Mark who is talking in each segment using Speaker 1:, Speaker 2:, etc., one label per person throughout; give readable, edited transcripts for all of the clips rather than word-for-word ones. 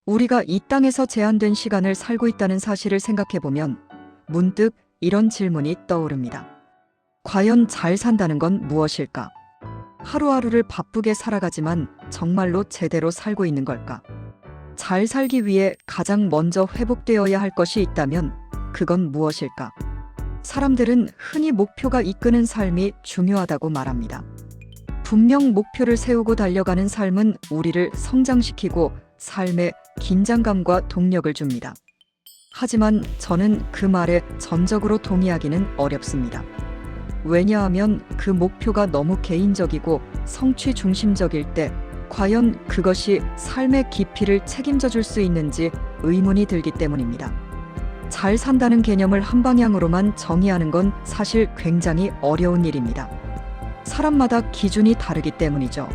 Speaker 1: 우리가 이 땅에서 제한된 시간을 살고 있다는 사실을 생각해보면 문득 이런 질문이 떠오릅니다. 과연 잘 산다는 건 무엇일까? 하루하루를 바쁘게 살아가지만 정말로 제대로 살고 있는 걸까? 잘 살기 위해 가장 먼저 회복되어야 할 것이 있다면 그건 무엇일까? 사람들은 흔히 목표가 이끄는 삶이 중요하다고 말합니다. 분명 목표를 세우고 달려가는 삶은 우리를 성장시키고 삶에 긴장감과 동력을 줍니다. 하지만 저는 그 말에 전적으로 동의하기는 어렵습니다. 왜냐하면 그 목표가 너무 개인적이고 성취 중심적일 때 과연 그것이 삶의 깊이를 책임져 줄 수 있는지 의문이 들기 때문입니다. 잘 산다는 개념을 한 방향으로만 정의하는 건 사실 굉장히 어려운 일입니다. 사람마다 기준이 다르기 때문이죠.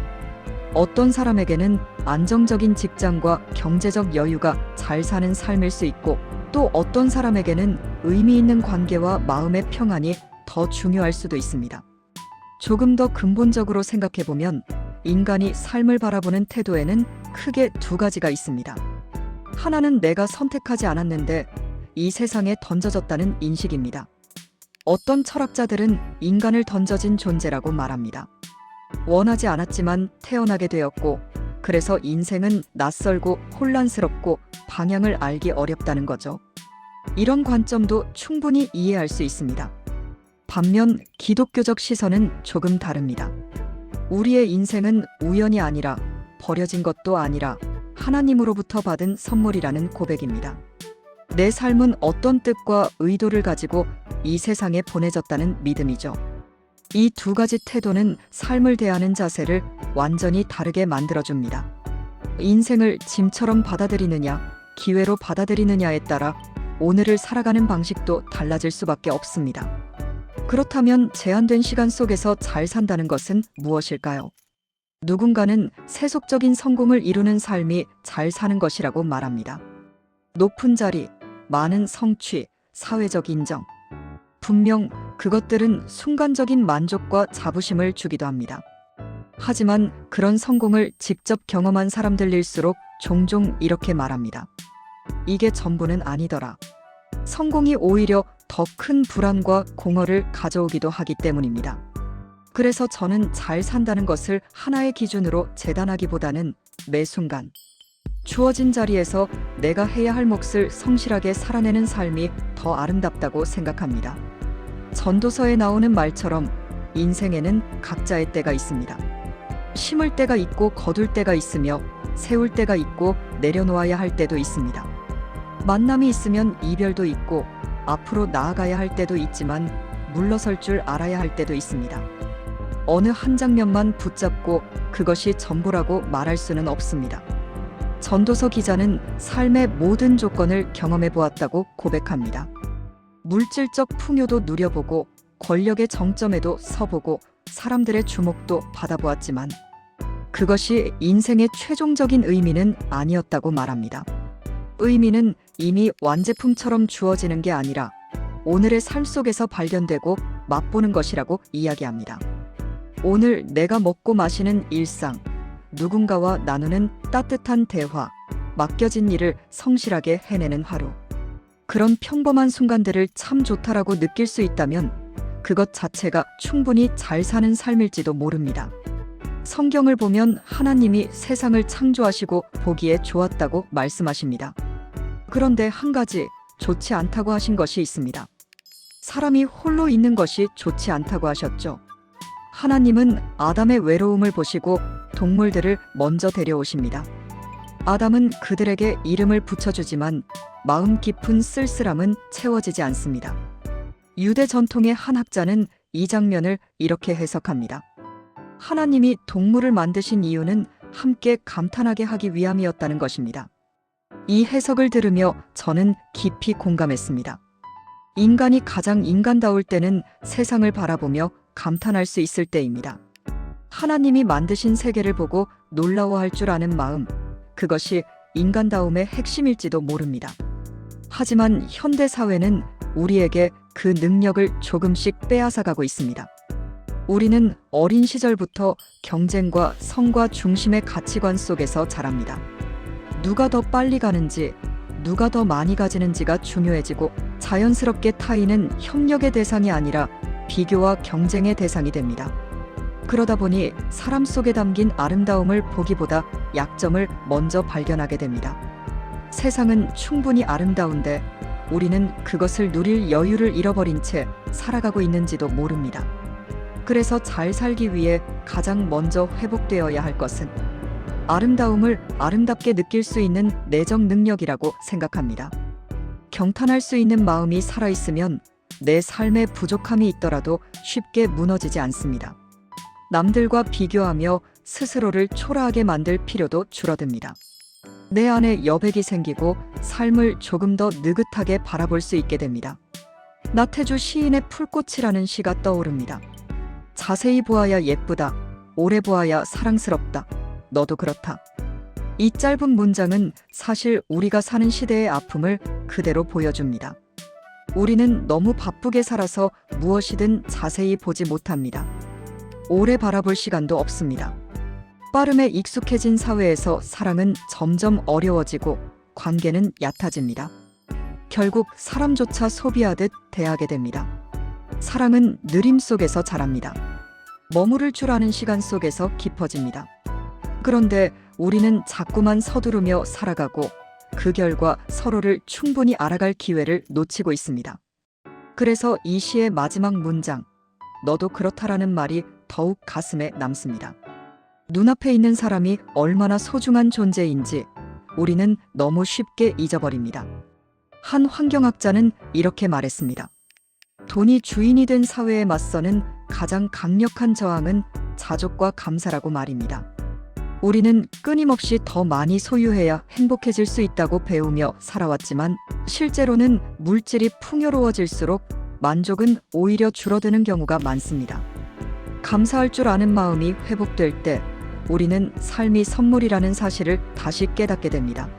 Speaker 1: 어떤 사람에게는 안정적인 직장과 경제적 여유가 잘 사는 삶일 수 있고, 또 어떤 사람에게는 의미 있는 관계와 마음의 평안이 더 중요할 수도 있습니다. 조금 더 근본적으로 생각해보면 인간이 삶을 바라보는 태도에는 크게 두 가지가 있습니다. 하나는 내가 선택하지 않았는데 이 세상에 던져졌다는 인식입니다. 어떤 철학자들은 인간을 던져진 존재라고 말합니다. 원하지 않았지만 태어나게 되었고, 그래서 인생은 낯설고 혼란스럽고 방향을 알기 어렵다는 거죠. 이런 관점도 충분히 이해할 수 있습니다. 반면 기독교적 시선은 조금 다릅니다. 우리의 인생은 우연이 아니라 버려진 것도 아니라 하나님으로부터 받은 선물이라는 고백입니다. 내 삶은 어떤 뜻과 의도를 가지고 이 세상에 보내졌다는 믿음이죠. 이 두 가지 태도는 삶을 대하는 자세를 완전히 다르게 만들어줍니다. 인생을 짐처럼 받아들이느냐, 기회로 받아들이느냐에 따라 오늘을 살아가는 방식도 달라질 수밖에 없습니다. 그렇다면 제한된 시간 속에서 잘 산다는 것은 무엇일까요? 누군가는 세속적인 성공을 이루는 삶이 잘 사는 것이라고 말합니다. 높은 자리, 많은 성취, 사회적 인정. 분명 그것들은 순간적인 만족과 자부심을 주기도 합니다. 하지만 그런 성공을 직접 경험한 사람들일수록 종종 이렇게 말합니다. 이게 전부는 아니더라. 성공이 오히려 더 큰 불안과 공허를 가져오기도 하기 때문입니다. 그래서 저는 잘 산다는 것을 하나의 기준으로 재단하기보다는 매 순간 주어진 자리에서 내가 해야 할 몫을 성실하게 살아내는 삶이 더 아름답다고 생각합니다. 전도서에 나오는 말처럼 인생에는 각자의 때가 있습니다. 심을 때가 있고 거둘 때가 있으며 세울 때가 있고 내려놓아야 할 때도 있습니다. 만남이 있으면 이별도 있고 앞으로 나아가야 할 때도 있지만 물러설 줄 알아야 할 때도 있습니다. 어느 한 장면만 붙잡고 그것이 전부라고 말할 수는 없습니다. 전도서 기자는 삶의 모든 조건을 경험해 보았다고 고백합니다. 물질적 풍요도 누려보고 권력의 정점에도 서보고 사람들의 주목도 받아보았지만 그것이 인생의 최종적인 의미는 아니었다고 말합니다. 의미는 이미 완제품처럼 주어지는 게 아니라 오늘의 삶 속에서 발견되고 맛보는 것이라고 이야기합니다. 오늘 내가 먹고 마시는 일상, 누군가와 나누는 따뜻한 대화, 맡겨진 일을 성실하게 해내는 하루. 그런 평범한 순간들을 참 좋다라고 느낄 수 있다면 그것 자체가 충분히 잘 사는 삶일지도 모릅니다. 성경을 보면 하나님이 세상을 창조하시고 보기에 좋았다고 말씀하십니다. 그런데 한 가지 좋지 않다고 하신 것이 있습니다. 사람이 홀로 있는 것이 좋지 않다고 하셨죠. 하나님은 아담의 외로움을 보시고 동물들을 먼저 데려오십니다. 아담은 그들에게 이름을 붙여주지만 마음 깊은 쓸쓸함은 채워지지 않습니다. 유대 전통의 한 학자는 이 장면을 이렇게 해석합니다. 하나님이 동물을 만드신 이유는 함께 감탄하게 하기 위함이었다는 것입니다. 이 해석을 들으며 저는 깊이 공감했습니다. 인간이 가장 인간다울 때는 세상을 바라보며 감탄할 수 있을 때입니다. 하나님이 만드신 세계를 보고 놀라워할 줄 아는 마음, 그것이 인간다움의 핵심일지도 모릅니다. 하지만 현대 사회는 우리에게 그 능력을 조금씩 빼앗아가고 있습니다. 우리는 어린 시절부터 경쟁과 성과 중심의 가치관 속에서 자랍니다. 누가 더 빨리 가는지, 누가 더 많이 가지는지가 중요해지고 자연스럽게 타인은 협력의 대상이 아니라 비교와 경쟁의 대상이 됩니다. 그러다 보니 사람 속에 담긴 아름다움을 보기보다 약점을 먼저 발견하게 됩니다. 세상은 충분히 아름다운데 우리는 그것을 누릴 여유를 잃어버린 채 살아가고 있는지도 모릅니다. 그래서 잘 살기 위해 가장 먼저 회복되어야 할 것은 아름다움을 아름답게 느낄 수 있는 내적 능력이라고 생각합니다. 경탄할 수 있는 마음이 살아있으면 내 삶에 부족함이 있더라도 쉽게 무너지지 않습니다. 남들과 비교하며 스스로를 초라하게 만들 필요도 줄어듭니다. 내 안에 여백이 생기고 삶을 조금 더 느긋하게 바라볼 수 있게 됩니다. 나태주 시인의 풀꽃이라는 시가 떠오릅니다. 자세히 보아야 예쁘다. 오래 보아야 사랑스럽다. 너도 그렇다. 이 짧은 문장은 사실 우리가 사는 시대의 아픔을 그대로 보여줍니다. 우리는 너무 바쁘게 살아서 무엇이든 자세히 보지 못합니다. 오래 바라볼 시간도 없습니다. 빠름에 익숙해진 사회에서 사랑은 점점 어려워지고 관계는 얕아집니다. 결국 사람조차 소비하듯 대하게 됩니다. 사랑은 느림 속에서 자랍니다. 머무를 줄 아는 시간 속에서 깊어집니다. 그런데 우리는 자꾸만 서두르며 살아가고 그 결과 서로를 충분히 알아갈 기회를 놓치고 있습니다. 그래서 이 시의 마지막 문장, 너도 그렇다라는 말이 더욱 가슴에 남습니다. 눈앞에 있는 사람이 얼마나 소중한 존재인지 우리는 너무 쉽게 잊어버립니다. 한 환경학자는 이렇게 말했습니다. 돈이 주인이 된 사회에 맞서는 가장 강력한 저항은 자족과 감사라고 말입니다. 우리는 끊임없이 더 많이 소유해야 행복해질 수 있다고 배우며 살아왔지만 실제로는 물질이 풍요로워질수록 만족은 오히려 줄어드는 경우가 많습니다. 감사할 줄 아는 마음이 회복될 때 우리는 삶이 선물이라는 사실을 다시 깨닫게 됩니다.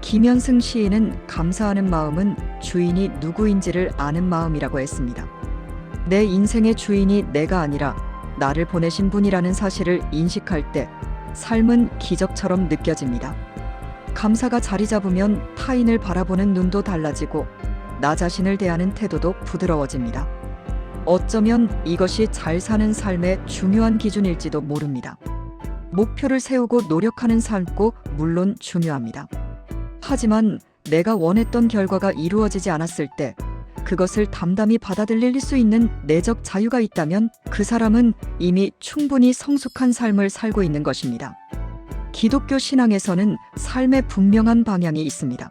Speaker 1: 김현승 시인은 감사하는 마음은 주인이 누구인지를 아는 마음이라고 했습니다. 내 인생의 주인이 내가 아니라 나를 보내신 분이라는 사실을 인식할 때 삶은 기적처럼 느껴집니다. 감사가 자리 잡으면 타인을 바라보는 눈도 달라지고 나 자신을 대하는 태도도 부드러워집니다. 어쩌면 이것이 잘 사는 삶의 중요한 기준일지도 모릅니다. 목표를 세우고 노력하는 삶도 물론 중요합니다. 하지만 내가 원했던 결과가 이루어지지 않았을 때 그것을 담담히 받아들일 수 있는 내적 자유가 있다면 그 사람은 이미 충분히 성숙한 삶을 살고 있는 것입니다. 기독교 신앙에서는 삶의 분명한 방향이 있습니다.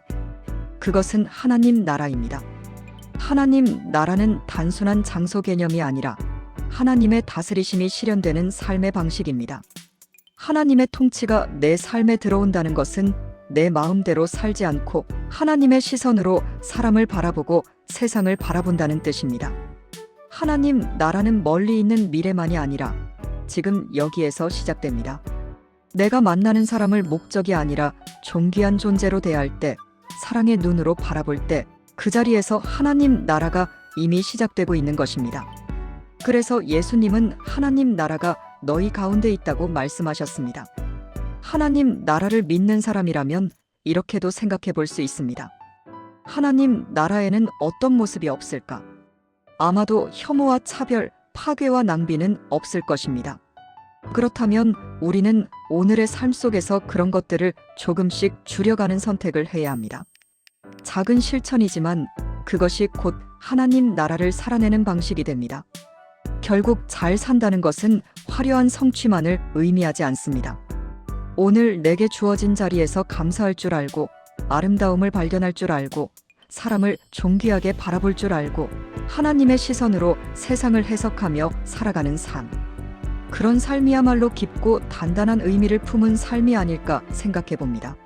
Speaker 1: 그것은 하나님 나라입니다. 하나님 나라는 단순한 장소 개념이 아니라 하나님의 다스리심이 실현되는 삶의 방식입니다. 하나님의 통치가 내 삶에 들어온다는 것은 내 마음대로 살지 않고 하나님의 시선으로 사람을 바라보고 세상을 바라본다는 뜻입니다. 하나님 나라는 멀리 있는 미래만이 아니라 지금 여기에서 시작됩니다. 내가 만나는 사람을 목적이 아니라 존귀한 존재로 대할 때, 사랑의 눈으로 바라볼 때 그 자리에서 하나님 나라가 이미 시작되고 있는 것입니다. 그래서 예수님은 하나님 나라가 너희 가운데 있다고 말씀하셨습니다. 하나님 나라를 믿는 사람이라면 이렇게도 생각해 볼 수 있습니다. 하나님 나라에는 어떤 모습이 없을까? 아마도 혐오와 차별, 파괴와 낭비는 없을 것입니다. 그렇다면 우리는 오늘의 삶 속에서 그런 것들을 조금씩 줄여가는 선택을 해야 합니다. 작은 실천이지만 그것이 곧 하나님 나라를 살아내는 방식이 됩니다. 결국 잘 산다는 것은 화려한 성취만을 의미하지 않습니다. 오늘 내게 주어진 자리에서 감사할 줄 알고, 아름다움을 발견할 줄 알고, 사람을 존귀하게 바라볼 줄 알고, 하나님의 시선으로 세상을 해석하며 살아가는 삶. 그런 삶이야말로 깊고 단단한 의미를 품은 삶이 아닐까 생각해 봅니다.